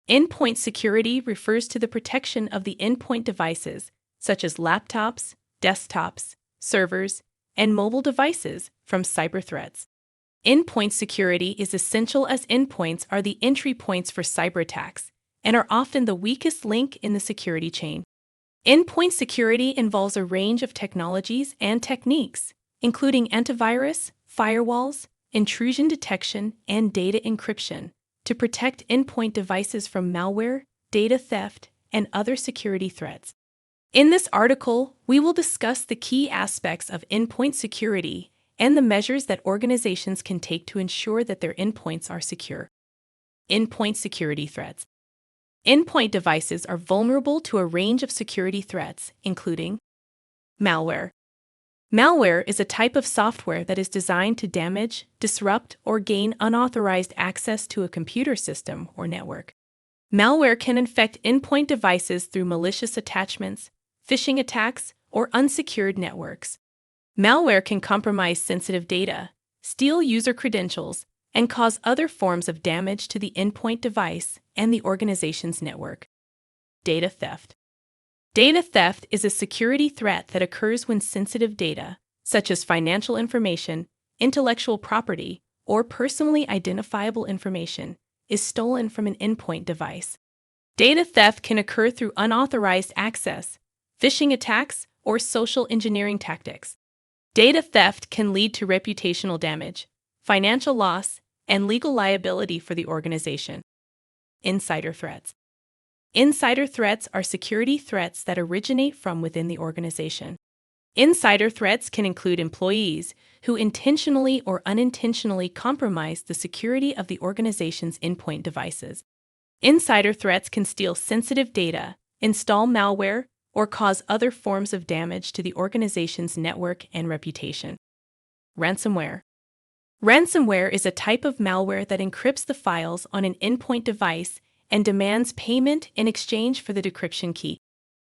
Endpoint security refers to the protection of the endpoint devices, such as laptops, desktops, servers, and mobile devices, from cyber threats. Endpoint security is essential as endpoints are the entry points for cyber attacks and are often the weakest link in the security chain. Endpoint security involves a range of technologies and techniques, including antivirus, firewalls, intrusion detection, and data encryption, to protect endpoint devices from malware, data theft, and other security threats. In this article, we will discuss the key aspects of endpoint security and the measures that organizations can take to ensure that their endpoints are secure. Endpoint security threats. Endpoint devices are vulnerable to a range of security threats, including malware. Malware is a type of software that is designed to damage, disrupt, or gain unauthorized access to a computer system or network. Malware can infect endpoint devices through malicious attachments, phishing attacks, or unsecured networks. Malware can compromise sensitive data, steal user credentials, and cause other forms of damage to the endpoint device and the organization's network. Data theft. Data theft is a security threat that occurs when sensitive data, such as financial information, intellectual property, or personally identifiable information, is stolen from an endpoint device. Data theft can occur through unauthorized access, phishing attacks, or social engineering tactics. Data theft can lead to reputational damage, financial loss, and legal liability for the organization. Insider threats. Insider threats are security threats that originate from within the organization. Insider threats can include employees who intentionally or unintentionally compromise the security of the organization's endpoint devices. Insider threats can steal sensitive data, install malware, or cause other forms of damage to the organization's network and reputation. Ransomware. Ransomware is a type of malware that encrypts the files on an endpoint device and demands payment in exchange for the decryption key.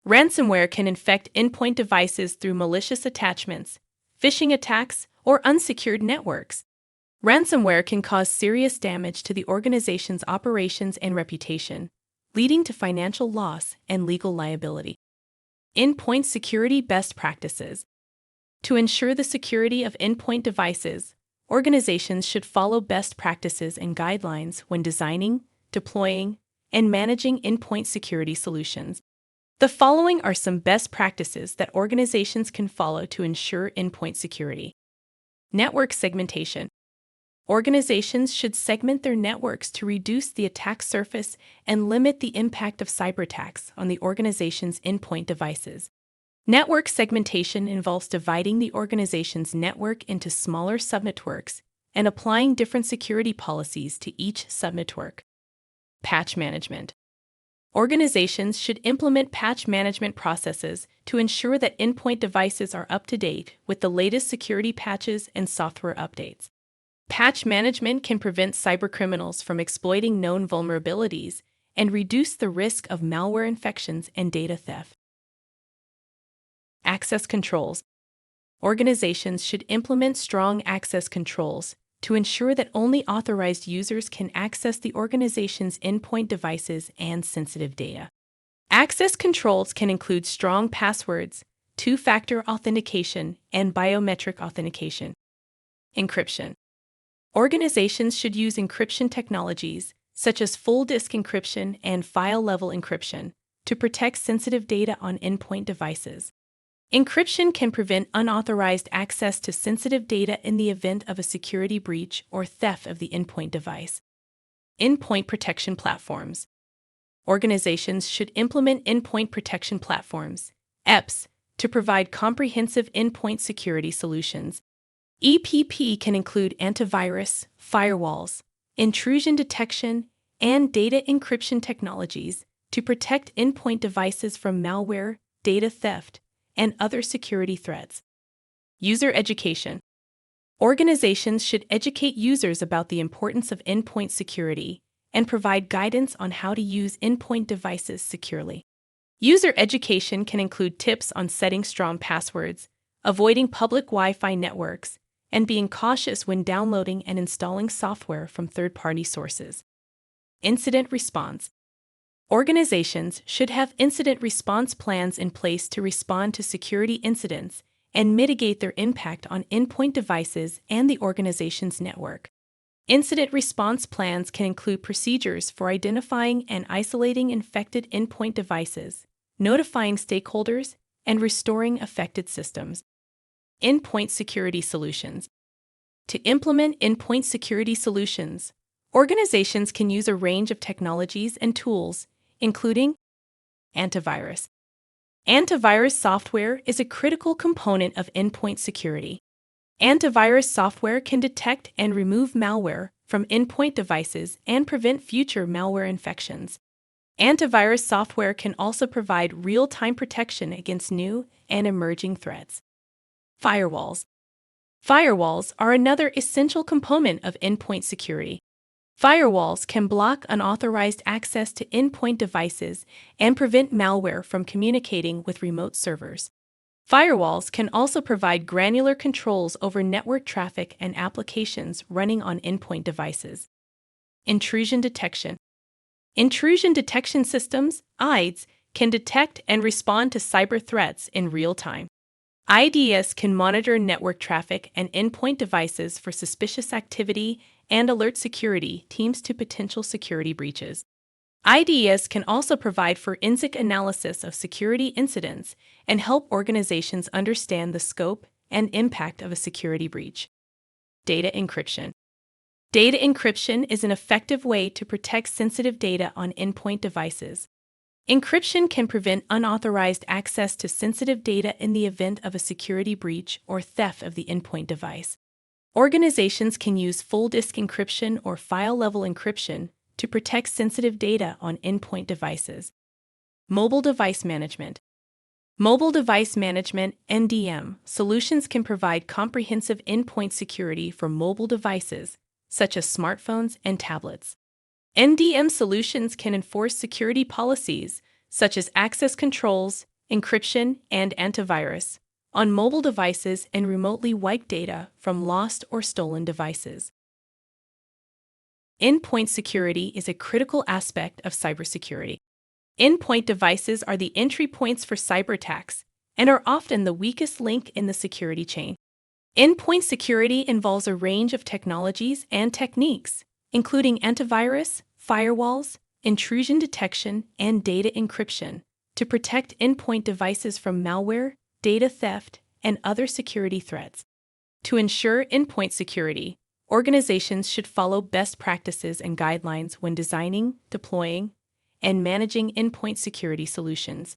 Ransomware can infect endpoint devices through malicious attachments, phishing attacks, or unsecured networks. Ransomware can cause serious damage to the organization's operations and reputation, leading to financial loss and legal liability. Endpoint security best practices. To ensure the security of endpoint devices, organizations should follow best practices and guidelines when designing, deploying, and managing endpoint security solutions. The following are some best practices that organizations can follow to ensure endpoint security. Network segmentation. Organizations should segment their networks to reduce the attack surface and limit the impact of cyber attacks on the organization's endpoint devices. Network segmentation involves dividing the organization's network into smaller subnetworks and applying different security policies to each subnetwork. Patch management. Organizations should implement patch management processes to ensure that endpoint devices are up to date with the latest security patches and software updates. Patch management can prevent cybercriminals from exploiting known vulnerabilities and reduce the risk of malware infections and data theft. Access controls. Organizations should implement strong access controls to ensure that only authorized users can access the organization's endpoint devices and sensitive data. Access controls can include strong passwords, two-factor authentication, and biometric authentication. Encryption. Organizations should use encryption technologies, such as full disk encryption and file-level encryption, to protect sensitive data on endpoint devices. Encryption can prevent unauthorized access to sensitive data in the event of a security breach or theft of the endpoint device. Endpoint protection platforms. Organizations should implement endpoint protection platforms, EPS, to provide comprehensive endpoint security solutions. EPP can include antivirus, firewalls, intrusion detection, and data encryption technologies to protect endpoint devices from malware, data theft, and other security threats. User education. Organizations should educate users about the importance of endpoint security and provide guidance on how to use endpoint devices securely. User education can include tips on setting strong passwords, avoiding public Wi-Fi networks, and being cautious when downloading and installing software from third-party sources. Incident response. Organizations should have incident response plans in place to respond to security incidents and mitigate their impact on endpoint devices and the organization's network. Incident response plans can include procedures for identifying and isolating infected endpoint devices, notifying stakeholders, and restoring affected systems. Endpoint security solutions. To implement endpoint security solutions, organizations can use a range of technologies and tools, including antivirus. Antivirus software is a critical component of endpoint security. Antivirus software can detect and remove malware from endpoint devices and prevent future malware infections. Antivirus software can also provide real-time protection against new and emerging threats. Firewalls. Firewalls are another essential component of endpoint security. Firewalls can block unauthorized access to endpoint devices and prevent malware from communicating with remote servers. Firewalls can also provide granular controls over network traffic and applications running on endpoint devices. Intrusion detection. Intrusion detection systems, IDS, can detect and respond to cyber threats in real time. IDS can monitor network traffic and endpoint devices for suspicious activity and alert security teams to potential security breaches. IDS can also provide forensic analysis of security incidents and help organizations understand the scope and impact of a security breach. Data encryption. Data encryption is an effective way to protect sensitive data on endpoint devices. Encryption can prevent unauthorized access to sensitive data in the event of a security breach or theft of the endpoint device. Organizations can use full disk encryption or file-level encryption to protect sensitive data on endpoint devices. Mobile device management. Mobile device management (MDM) solutions can provide comprehensive endpoint security for mobile devices, such as smartphones and tablets. MDM solutions can enforce security policies, such as access controls, encryption, and antivirus, on mobile devices and remotely wipe data from lost or stolen devices. Endpoint security is a critical aspect of cybersecurity. Endpoint devices are the entry points for cyber attacks and are often the weakest link in the security chain. Endpoint security involves a range of technologies and techniques, including antivirus, firewalls, intrusion detection, and data encryption, to protect endpoint devices from malware, data theft, and other security threats. To ensure endpoint security, organizations should follow best practices and guidelines when designing, deploying, and managing endpoint security solutions.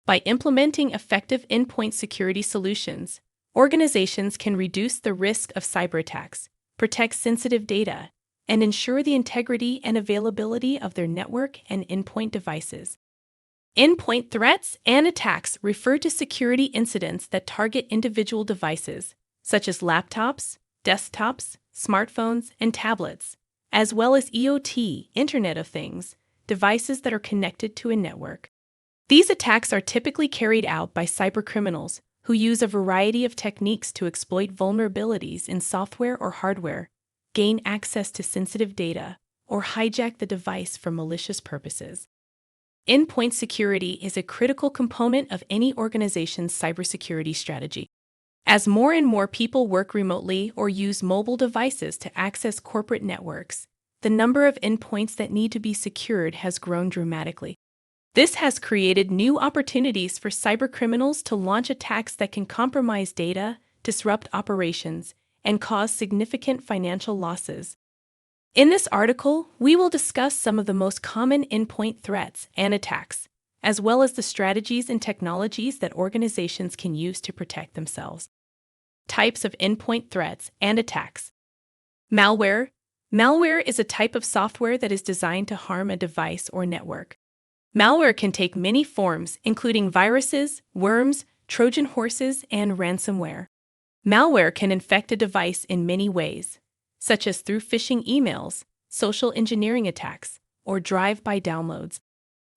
By implementing effective endpoint security solutions, organizations can reduce the risk of cyber attacks, protect sensitive data, and ensure the integrity and availability of their network and endpoint devices. Endpoint threats and attacks refer to security incidents that target individual devices, such as laptops, desktops, smartphones, and tablets, as well as IoT, Internet of Things, devices that are connected to a network. These attacks are typically carried out by cybercriminals who use a variety of techniques to exploit vulnerabilities in software or hardware, gain access to sensitive data, or hijack the device for malicious purposes. Endpoint security is a critical component of any organization's cybersecurity strategy. As more and more people work remotely or use mobile devices to access corporate networks, the number of endpoints that need to be secured has grown dramatically. This has created new opportunities for cybercriminals to launch attacks that can compromise data, disrupt operations, and cause significant financial losses. In this article, we will discuss some of the most common endpoint threats and attacks, as well as the strategies and technologies that organizations can use to protect themselves. Types of endpoint threats and attacks. Malware. Malware is a type of software that is designed to harm a device or network. Malware can take many forms, including viruses, worms, Trojan horses, and ransomware. Malware can infect a device in many ways, such as through phishing emails, social engineering attacks, or drive-by downloads.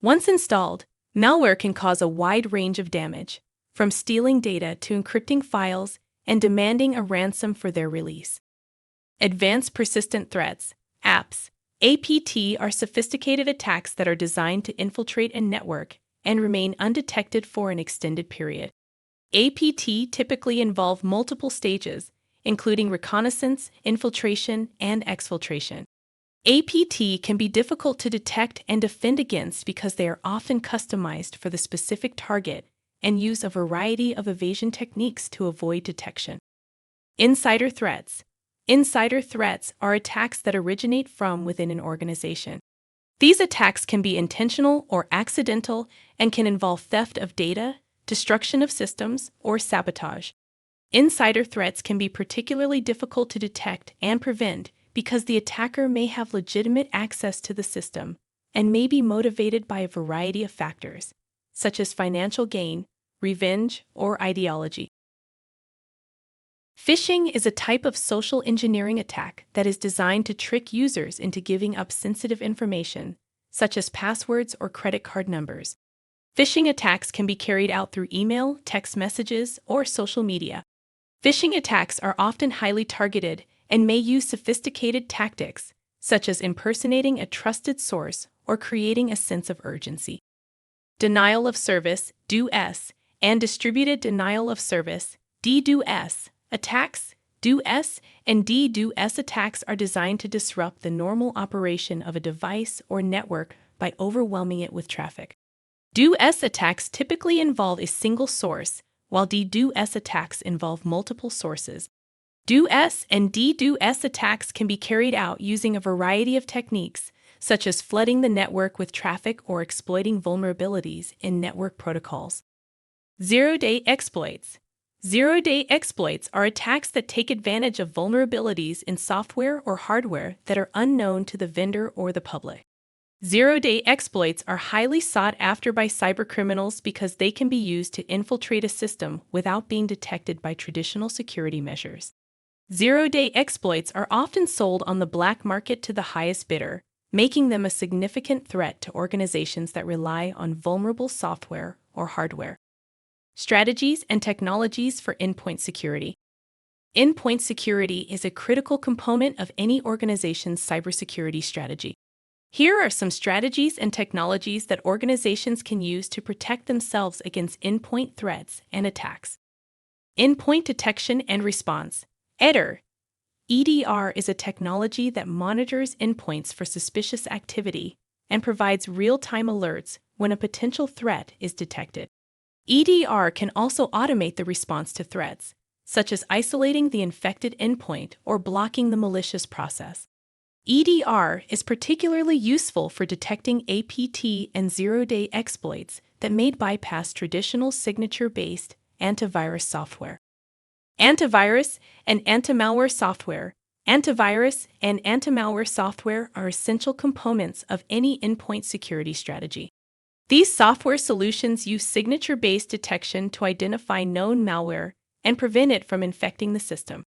Once installed, malware can cause a wide range of damage, from stealing data to encrypting files and demanding a ransom for their release. Advanced persistent threats, APS. APT are sophisticated attacks that are designed to infiltrate a network and remain undetected for an extended period. APT typically involve multiple stages, including reconnaissance, infiltration, and exfiltration. APT can be difficult to detect and defend against because they are often customized for the specific target and use a variety of evasion techniques to avoid detection. Insider threats. Insider threats are attacks that originate from within an organization. These attacks can be intentional or accidental and can involve theft of data, destruction of systems, or sabotage. Insider threats can be particularly difficult to detect and prevent because the attacker may have legitimate access to the system and may be motivated by a variety of factors, such as financial gain, revenge, or ideology. Phishing is a type of social engineering attack that is designed to trick users into giving up sensitive information, such as passwords or credit card numbers. Phishing attacks can be carried out through email, text messages, or social media. Phishing attacks are often highly targeted and may use sophisticated tactics, such as impersonating a trusted source or creating a sense of urgency. Denial of service, DDoS, and distributed denial of service, DDoS, attacks. DDoS and DDoS attacks are designed to disrupt the normal operation of a device or network by overwhelming it with traffic. DDoS attacks typically involve a single source, while DDoS attacks involve multiple sources. DDoS and DDoS attacks can be carried out using a variety of techniques, such as flooding the network with traffic or exploiting vulnerabilities in network protocols. Zero-day exploits. Zero-day exploits are attacks that take advantage of vulnerabilities in software or hardware that are unknown to the vendor or the public. Zero-day exploits are highly sought after by cybercriminals because they can be used to infiltrate a system without being detected by traditional security measures. Zero-day exploits are often sold on the black market to the highest bidder, making them a significant threat to organizations that rely on vulnerable software or hardware. Strategies and technologies for endpoint security. Endpoint security is a critical component of any organization's cybersecurity strategy. Here are some strategies and technologies that organizations can use to protect themselves against endpoint threats and attacks. Endpoint detection and response. EDR is a technology that monitors endpoints for suspicious activity and provides real-time alerts when a potential threat is detected. EDR can also automate the response to threats, such as isolating the infected endpoint or blocking the malicious process. EDR is particularly useful for detecting APT and zero-day exploits that may bypass traditional signature-based antivirus software. Antivirus and antimalware software. Antivirus and antimalware software are essential components of any endpoint security strategy. These software solutions use signature-based detection to identify known malware and prevent it from infecting the system.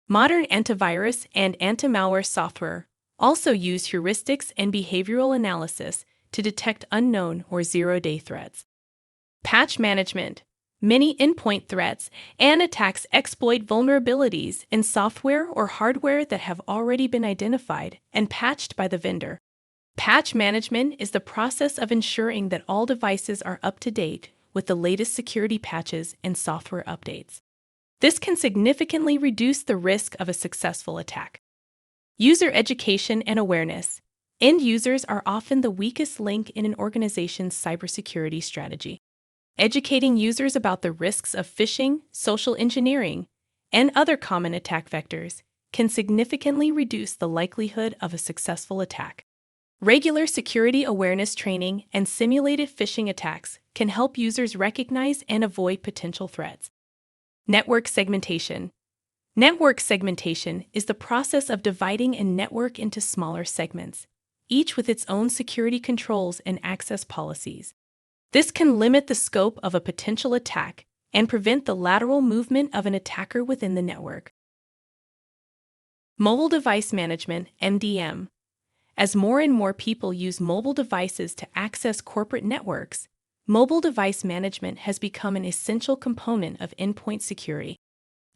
Modern antivirus and antimalware software also use heuristics and behavioral analysis to detect unknown or zero-day threats. Patch management. Many endpoint threats and attacks exploit vulnerabilities in software or hardware that have already been identified and patched by the vendor. Patch management is the process of ensuring that all devices are up to date with the latest security patches and software updates. This can significantly reduce the risk of a successful attack. User education and awareness. End users are often the weakest link in an organization's cybersecurity strategy. Educating users about the risks of phishing, social engineering, and other common attack vectors can significantly reduce the likelihood of a successful attack. Regular security awareness training and simulated phishing attacks can help users recognize and avoid potential threats. Network segmentation. Network segmentation is the process of dividing a network into smaller segments, each with its own security controls and access policies. This can limit the scope of a potential attack and prevent the lateral movement of an attacker within the network. Mobile device management, MDM. As more and more people use mobile devices to access corporate networks, mobile device management has become an essential component of endpoint security.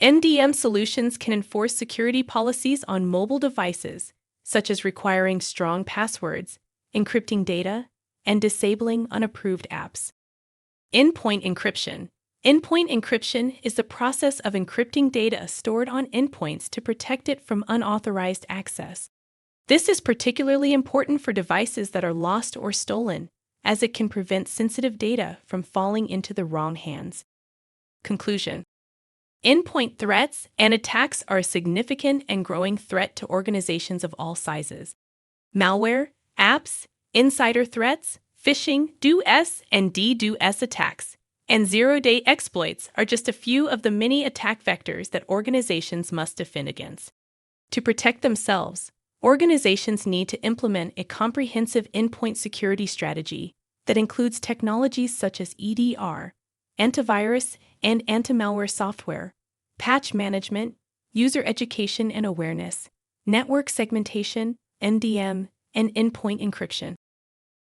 MDM solutions can enforce security policies on mobile devices, such as requiring strong passwords, encrypting data, and disabling unapproved apps. Endpoint encryption. Endpoint encryption is the process of encrypting data stored on endpoints to protect it from unauthorized access. This is particularly important for devices that are lost or stolen, as it can prevent sensitive data from falling into the wrong hands. Conclusion. Endpoint threats and attacks are a significant and growing threat to organizations of all sizes. Malware, apps, insider threats, phishing, DOS and DDoS attacks, and zero-day exploits are just a few of the many attack vectors that organizations must defend against. To protect themselves, organizations need to implement a comprehensive endpoint security strategy that includes technologies such as EDR, antivirus and antimalware software, patch management, user education and awareness, network segmentation, NDM, and endpoint encryption.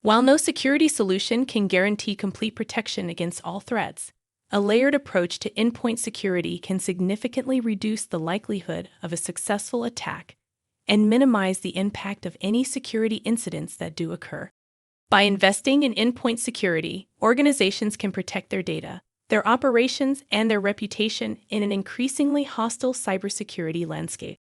While no security solution can guarantee complete protection against all threats, a layered approach to endpoint security can significantly reduce the likelihood of a successful attack and minimize the impact of any security incidents that do occur. By investing in endpoint security, organizations can protect their data, their operations, and their reputation in an increasingly hostile cybersecurity landscape.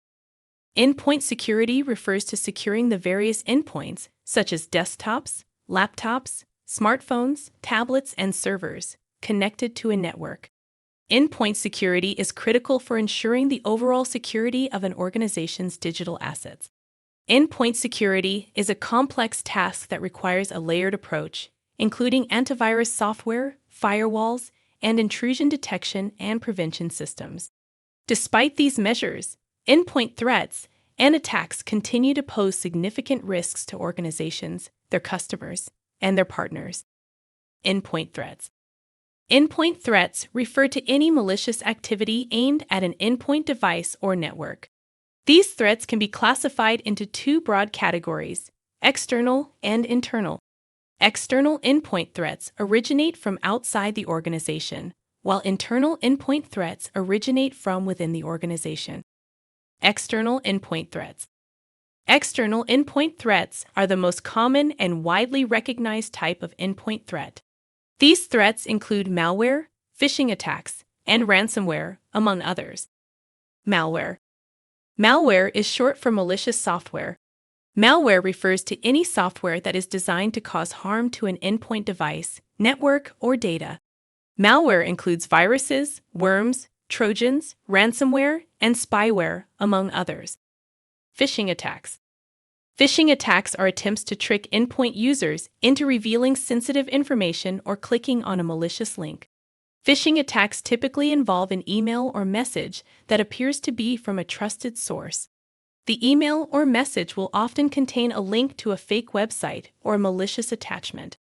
Endpoint security refers to securing the various endpoints, such as desktops, laptops, smartphones, tablets, and servers, connected to a network. Endpoint security is critical for ensuring the overall security of an organization's digital assets. Endpoint security is a complex task that requires a layered approach, including antivirus software, firewalls, and intrusion detection and prevention systems. Despite these measures, endpoint threats and attacks continue to pose significant risks to organizations, their customers, and their partners. Endpoint threats. Endpoint threats refer to any malicious activity aimed at an endpoint device or network. These threats can be classified into two broad categories: external and internal. External endpoint threats originate from outside the organization, while internal endpoint threats originate from within the organization. External endpoint threats. External endpoint threats are the most common and widely recognized type of endpoint threat. These threats include malware, phishing attacks, and ransomware, among others. Malware. Malware is short for malicious software. Malware refers to any software that is designed to cause harm to an endpoint device, network, or data. Malware includes viruses, worms, trojans, ransomware, and spyware, among others. Phishing attacks. Phishing attacks are attempts to trick endpoint users into revealing sensitive information or clicking on a malicious link. Phishing attacks typically involve an email or message that appears to be from a trusted source. The email or message will often contain a link to a fake website or a malicious attachment.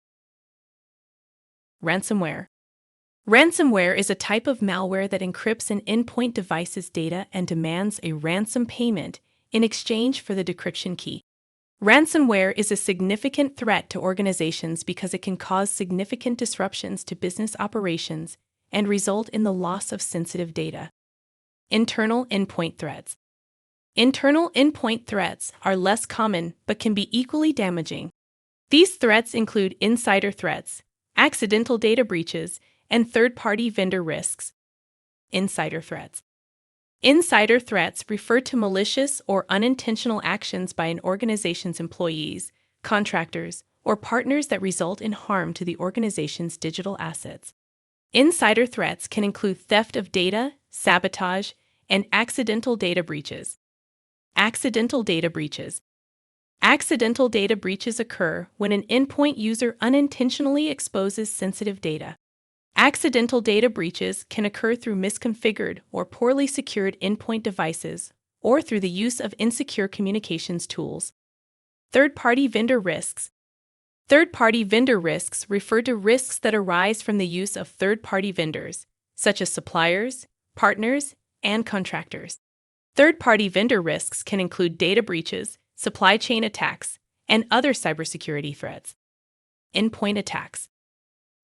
Ransomware. Ransomware is a type of malware that encrypts an endpoint device's data and demands a ransom payment in exchange for the decryption key. Ransomware is a significant threat to organizations because it can cause significant disruptions to business operations and result in the loss of sensitive data. Internal endpoint threats. Internal endpoint threats are less common but can be equally damaging. These threats include insider threats, accidental data breaches, and third-party vendor risks. Insider threats. Insider threats refer to malicious or unintentional actions by an organization's employees, contractors, or partners that result in harm to the organization's digital assets. Insider threats can include theft of data, sabotage, and accidental data breaches. Accidental data breaches. Accidental data breaches occur when an endpoint user unintentionally exposes sensitive data. Accidental data breaches can occur through misconfigured or poorly secured endpoint devices or through the use of insecure communications tools. Third-party vendor risks. Third-party vendor risks refer to risks that arise from the use of third-party vendors, such as suppliers, partners, and contractors. Third-party vendor risks can include data breaches, supply chain attacks, and other cybersecurity threats. Endpoint attacks.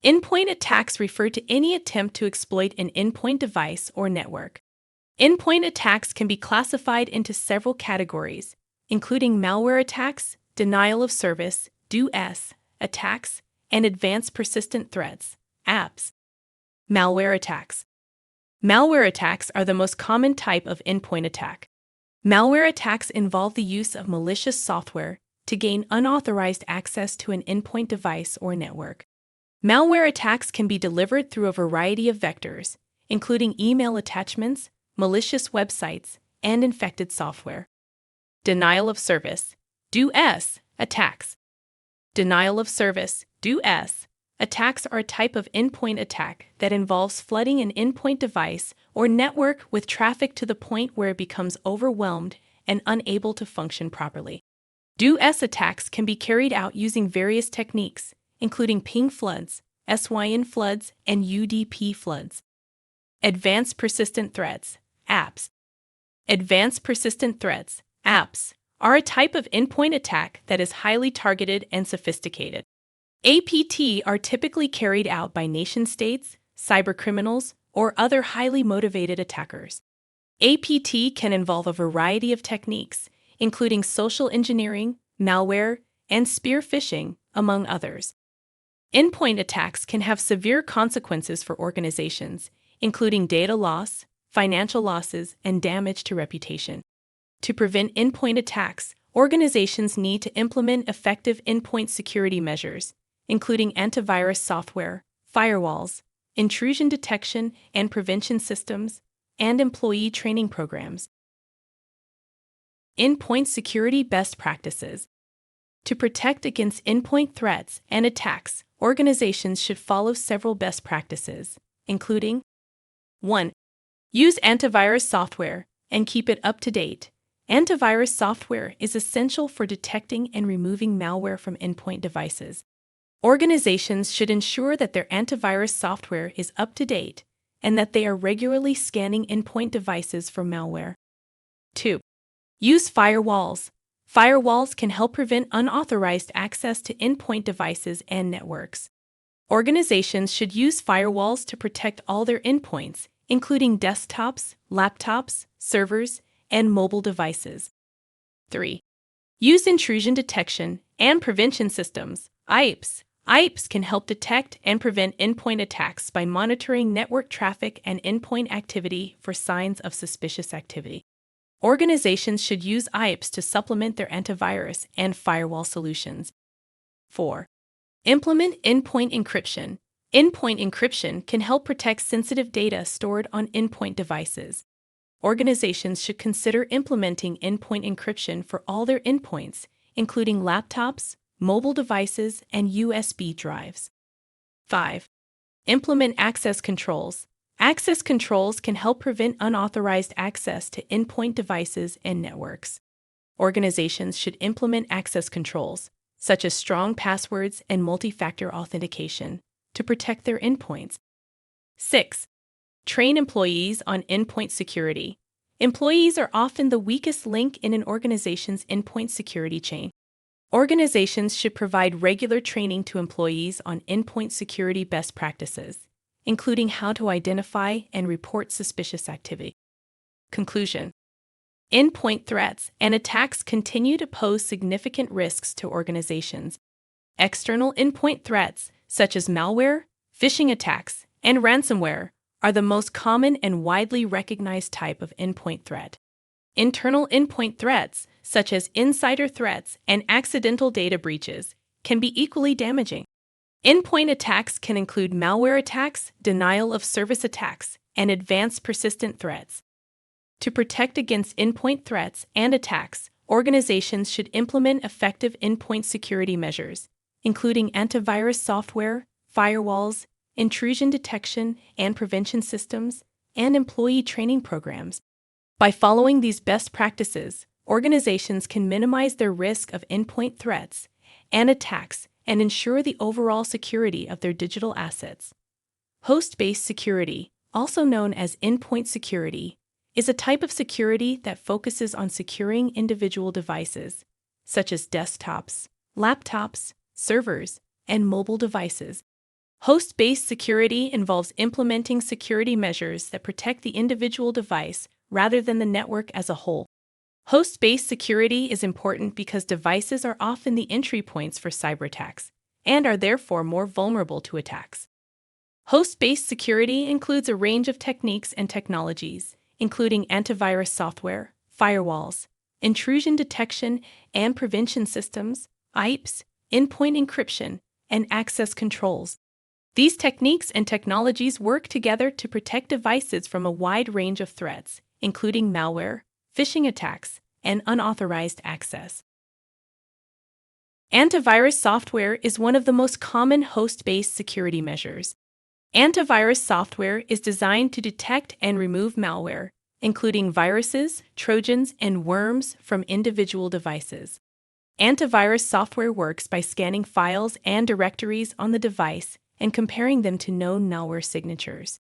Endpoint attacks refer to any attempt to exploit an endpoint device or network. Endpoint attacks can be classified into several categories, including malware attacks, denial of service, DoS, attacks, and advanced persistent threats, APS. Malware attacks. Malware attacks are the most common type of endpoint attack. Malware attacks involve the use of malicious software to gain unauthorized access to an endpoint device or network. Malware attacks can be delivered through a variety of vectors, including email attachments, malicious websites, and infected software. Denial of service, DoS, attacks. Denial of service, DoS, attacks are a type of endpoint attack that involves flooding an endpoint device or network with traffic to the point where it becomes overwhelmed and unable to function properly. DoS attacks can be carried out using various techniques, including ping floods, SYN floods, and UDP floods. Advanced persistent threats, APS. Advanced persistent threats, APS, are a type of endpoint attack that is highly targeted and sophisticated. APT are typically carried out by nation-states, cybercriminals, or other highly motivated attackers. APT can involve a variety of techniques, including social engineering, malware, and spear phishing, among others. Endpoint attacks can have severe consequences for organizations, including data loss, financial losses, and damage to reputation. To prevent endpoint attacks, organizations need to implement effective endpoint security measures, including antivirus software, firewalls, intrusion detection and prevention systems, and employee training programs. Endpoint security best practices. To protect against endpoint threats and attacks, organizations should follow several best practices, including 1. Use antivirus software and keep it up to date. Antivirus software is essential for detecting and removing malware from endpoint devices. Organizations should ensure that their antivirus software is up to date and that they are regularly scanning endpoint devices for malware. 2. Use firewalls. Firewalls can help prevent unauthorized access to endpoint devices and networks. Organizations should use firewalls to protect all their endpoints, including desktops, laptops, servers, and mobile devices. 3. Use intrusion detection and prevention systems, IPS. IPS can help detect and prevent endpoint attacks by monitoring network traffic and endpoint activity for signs of suspicious activity. Organizations should use IPS to supplement their antivirus and firewall solutions. 4. Implement endpoint encryption. Endpoint encryption can help protect sensitive data stored on endpoint devices. Organizations should consider implementing endpoint encryption for all their endpoints, including laptops, mobile devices, and USB drives. 5. Implement access controls. Access controls can help prevent unauthorized access to endpoint devices and networks. Organizations should implement access controls, such as strong passwords and multi-factor authentication, to protect their endpoints. 6. Train employees on endpoint security. Employees are often the weakest link in an organization's endpoint security chain. Organizations should provide regular training to employees on endpoint security best practices, including how to identify and report suspicious activity. Conclusion. Endpoint threats and attacks continue to pose significant risks to organizations. External endpoint threats, such as malware, phishing attacks, and ransomware, are the most common and widely recognized type of endpoint threat. Internal endpoint threats, such as insider threats and accidental data breaches, can be equally damaging. Endpoint attacks can include malware attacks, denial of service attacks, and advanced persistent threats. To protect against endpoint threats and attacks, organizations should implement effective endpoint security measures, including antivirus software, firewalls, intrusion detection and prevention systems, and employee training programs. By following these best practices, organizations can minimize their risk of endpoint threats and attacks and ensure the overall security of their digital assets. Host-based security, also known as endpoint security, is a type of security that focuses on securing individual devices, such as desktops, laptops, servers, and mobile devices. Host-based security involves implementing security measures that protect the individual device rather than the network as a whole. Host-based security is important because devices are often the entry points for cyberattacks and are therefore more vulnerable to attacks. Host-based security includes a range of techniques and technologies, including antivirus software, firewalls, intrusion detection and prevention systems, IPS, endpoint encryption, and access controls. These techniques and technologies work together to protect devices from a wide range of threats, including malware, phishing attacks, and unauthorized access. Antivirus software is one of the most common host-based security measures. Antivirus software is designed to detect and remove malware, including viruses, trojans, and worms from individual devices. Antivirus software works by scanning files and directories on the device and comparing them to known malware signatures.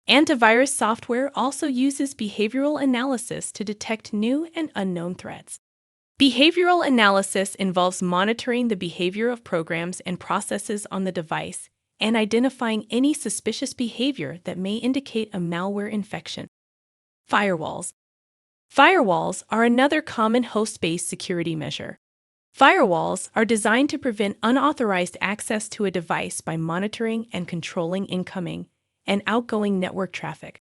Antivirus software also uses behavioral analysis to detect new and unknown threats. Behavioral analysis involves monitoring the behavior of programs and processes on the device and identifying any suspicious behavior that may indicate a malware infection. Firewalls. Firewalls are another common host-based security measure. Firewalls are designed to prevent unauthorized access to a device by monitoring and controlling incoming and outgoing network traffic.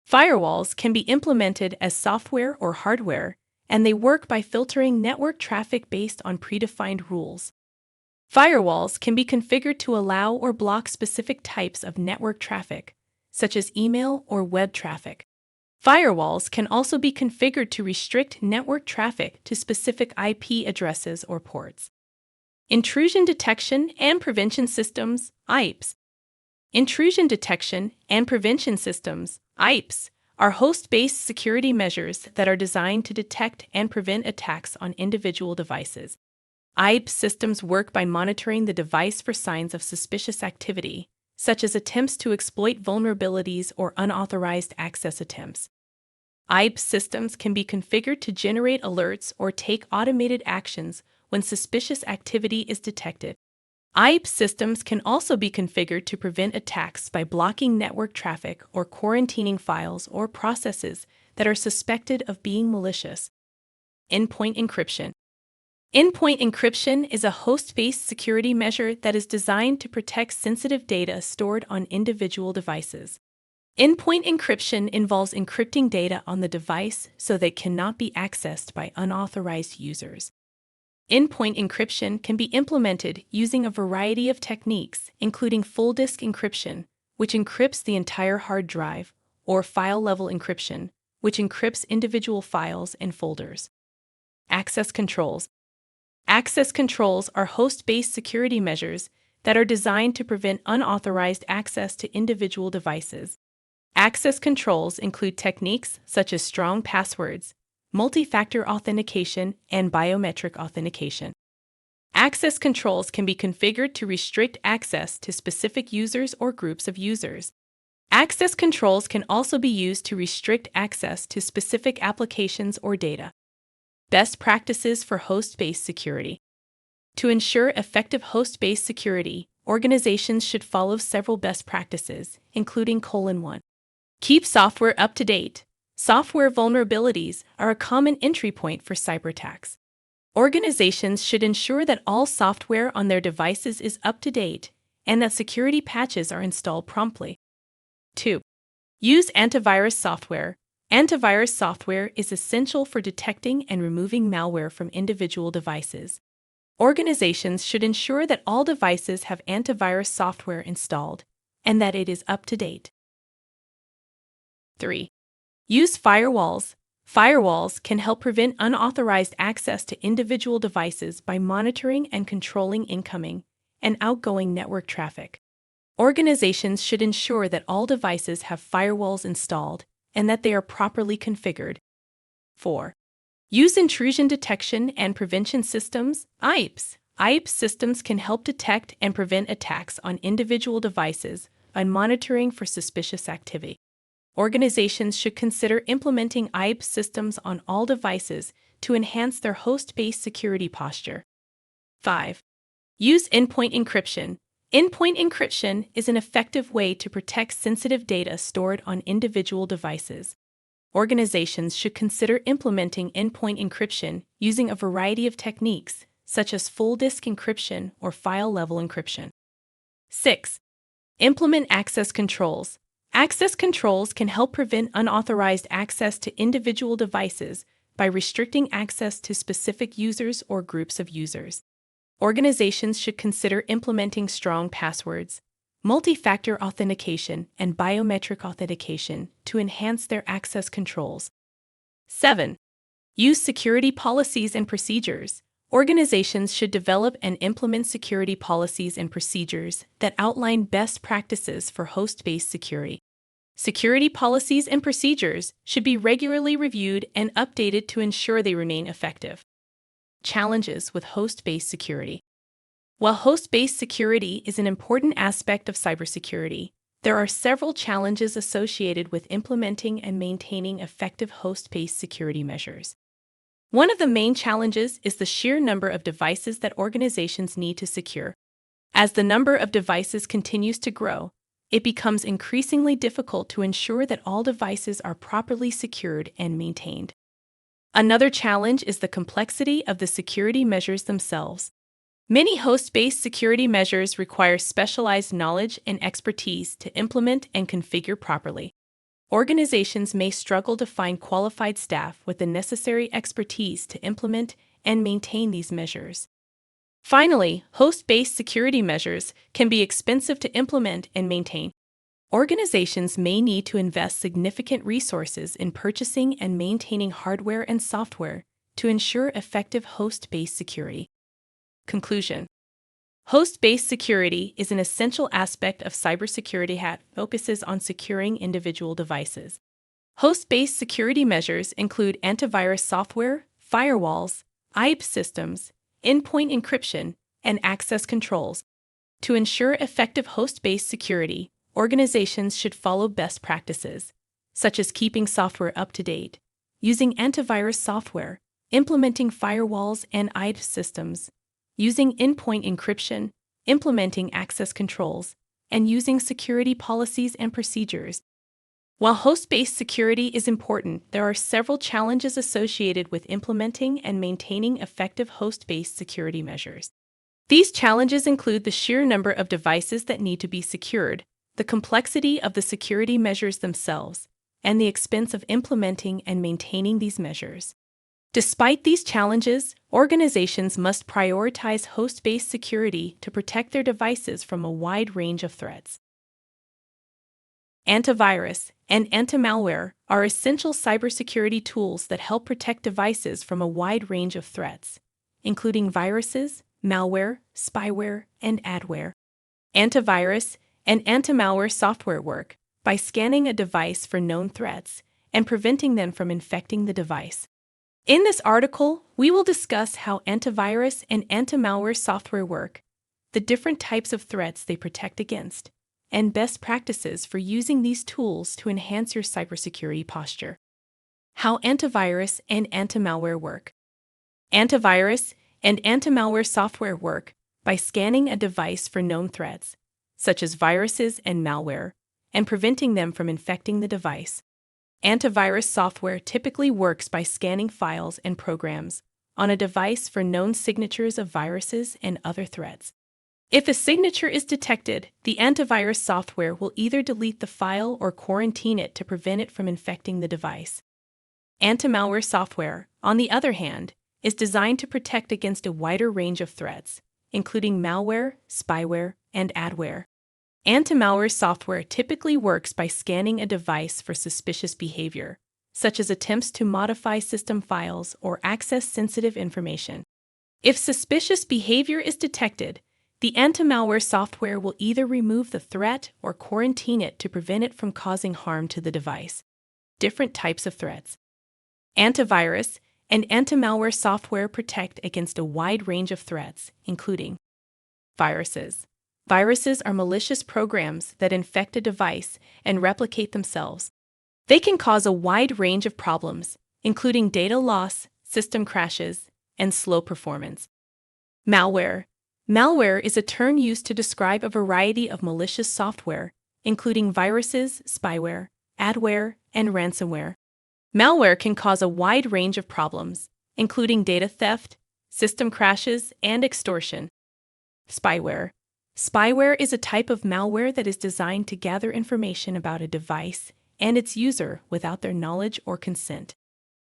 Firewalls can be implemented as software or hardware, and they work by filtering network traffic based on predefined rules. Firewalls can be configured to allow or block specific types of network traffic, such as email or web traffic. Firewalls can also be configured to restrict network traffic to specific IP addresses or ports. Intrusion detection and prevention systems, IPS. Intrusion detection and prevention systems, IPS, are host-based security measures that are designed to detect and prevent attacks on individual devices. IPS systems work by monitoring the device for signs of suspicious activity, such as attempts to exploit vulnerabilities or unauthorized access attempts. IPS systems can be configured to generate alerts or take automated actions when suspicious activity is detected. IPS systems can also be configured to prevent attacks by blocking network traffic or quarantining files or processes that are suspected of being malicious. Endpoint encryption. Endpoint encryption is a host-based security measure that is designed to protect sensitive data stored on individual devices. Endpoint encryption involves encrypting data on the device so that it cannot be accessed by unauthorized users. Endpoint encryption can be implemented using a variety of techniques, including full-disk encryption, which encrypts the entire hard drive, or file-level encryption, which encrypts individual files and folders. Access controls. Access controls are host-based security measures that are designed to prevent unauthorized access to individual devices. Access controls include techniques such as strong passwords, multi-factor authentication, and biometric authentication. Access controls can be configured to restrict access to specific users or groups of users. Access controls can also be used to restrict access to specific applications or data. Best practices for host-based security. To ensure effective host-based security, organizations should follow several best practices, including: 1. Keep software up to date. Software vulnerabilities are a common entry point for cyberattacks. Organizations should ensure that all software on their devices is up to date and that security patches are installed promptly. 2. Use antivirus software. Antivirus software is essential for detecting and removing malware from individual devices. Organizations should ensure that all devices have antivirus software installed and that it is up to date. 3. Use firewalls. Firewalls can help prevent unauthorized access to individual devices by monitoring and controlling incoming and outgoing network traffic. Organizations should ensure that all devices have firewalls installed and that they are properly configured. 4. Use intrusion detection and prevention systems, IPS. IPS systems can help detect and prevent attacks on individual devices by monitoring for suspicious activity. Organizations should consider implementing IPS systems on all devices to enhance their host-based security posture. 5. Use endpoint encryption. Endpoint encryption is an effective way to protect sensitive data stored on individual devices. organizations should consider implementing endpoint encryption using a variety of techniques, such as full disk encryption or file-level encryption. 6. Implement access controls. Access controls can help prevent unauthorized access to individual devices by restricting access to specific users or groups of users. Organizations should consider implementing strong passwords, multi-factor authentication, and biometric authentication to enhance their access controls. 7. Use security policies and procedures. Organizations should develop and implement security policies and procedures that outline best practices for host-based security. Security policies and procedures should be regularly reviewed and updated to ensure they remain effective. Challenges with host-based security. While host-based security is an important aspect of cybersecurity, there are several challenges associated with implementing and maintaining effective host-based security measures. One of the main challenges is the sheer number of devices that organizations need to secure. As the number of devices continues to grow, it becomes increasingly difficult to ensure that all devices are properly secured and maintained. Another challenge is the complexity of the security measures themselves. Many host-based security measures require specialized knowledge and expertise to implement and configure properly. Organizations may struggle to find qualified staff with the necessary expertise to implement and maintain these measures. Finally, host-based security measures can be expensive to implement and maintain. Organizations may need to invest significant resources in purchasing and maintaining hardware and software to ensure effective host-based security. Conclusion. Host-based security is an essential aspect of cybersecurity that focuses on securing individual devices. Host-based security measures include antivirus software, firewalls, IPS systems, endpoint encryption, and access controls. To ensure effective host-based security, organizations should follow best practices, such as keeping software up to date, using antivirus software, implementing firewalls and IPS systems, using endpoint encryption, implementing access controls, and using security policies and procedures. While host-based security is important, there are several challenges associated with implementing and maintaining effective host-based security measures. These challenges include the sheer number of devices that need to be secured, the complexity of the security measures themselves, and the expense of implementing and maintaining these measures. Despite these challenges, organizations must prioritize host-based security to protect their devices from a wide range of threats. Antivirus and antimalware are essential cybersecurity tools that help protect devices from a wide range of threats, including viruses, malware, spyware, and adware. Antivirus and antimalware software work by scanning a device for known threats and preventing them from infecting the device. In this article, we will discuss how antivirus and antimalware software work, the different types of threats they protect against, and best practices for using these tools to enhance your cybersecurity posture. How antivirus and antimalware work. Antivirus and antimalware software work by scanning a device for known threats, such as viruses and malware, and preventing them from infecting the device. Antivirus software typically works by scanning files and programs on a device for known signatures of viruses and other threats. If a signature is detected, the antivirus software will either delete the file or quarantine it to prevent it from infecting the device. Antimalware software, on the other hand, is designed to protect against a wider range of threats, including malware, spyware, and adware. Antimalware software typically works by scanning a device for suspicious behavior, such as attempts to modify system files or access sensitive information. If suspicious behavior is detected, the antimalware software will either remove the threat or quarantine it to prevent it from causing harm to the device. Different types of threats. Antivirus and antimalware software protect against a wide range of threats, including viruses. Viruses are malicious programs that infect a device and replicate themselves. They can cause a wide range of problems, including data loss, system crashes, and slow performance. Malware. Malware is a term used to describe a variety of malicious software, including viruses, spyware, adware, and ransomware. Malware can cause a wide range of problems, including data theft, system crashes, and extortion. Spyware. Spyware is a type of malware that is designed to gather information about a device and its user without their knowledge or consent.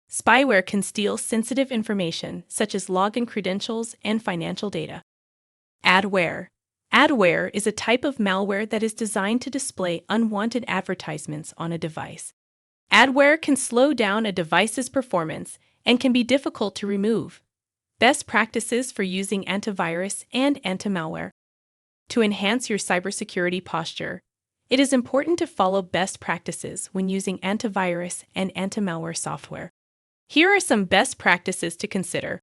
Spyware can steal sensitive information such as login credentials and financial data. Adware. Adware is a type of malware that is designed to display unwanted advertisements on a device. Adware can slow down a device's performance and can be difficult to remove. Best practices for using antivirus and antimalware. To enhance your cybersecurity posture, it is important to follow best practices when using antivirus and antimalware software. Here are some best practices to consider.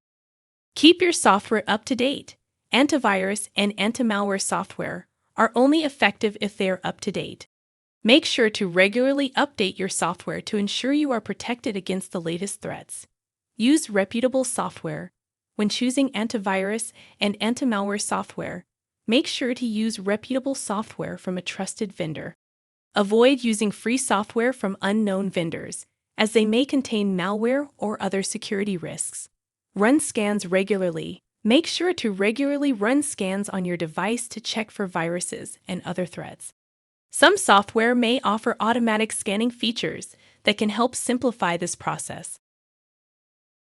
Keep your software up to date. Antivirus and antimalware software are only effective if they are up to date. Make sure to regularly update your software to ensure you are protected against the latest threats. Use reputable software. When choosing antivirus and antimalware software, make sure to use reputable software from a trusted vendor. Avoid using free software from unknown vendors, as they may contain malware or other security risks. Run scans regularly. Make sure to regularly run scans on your device to check for viruses and other threats. Some software may offer automatic scanning features that can help simplify this process.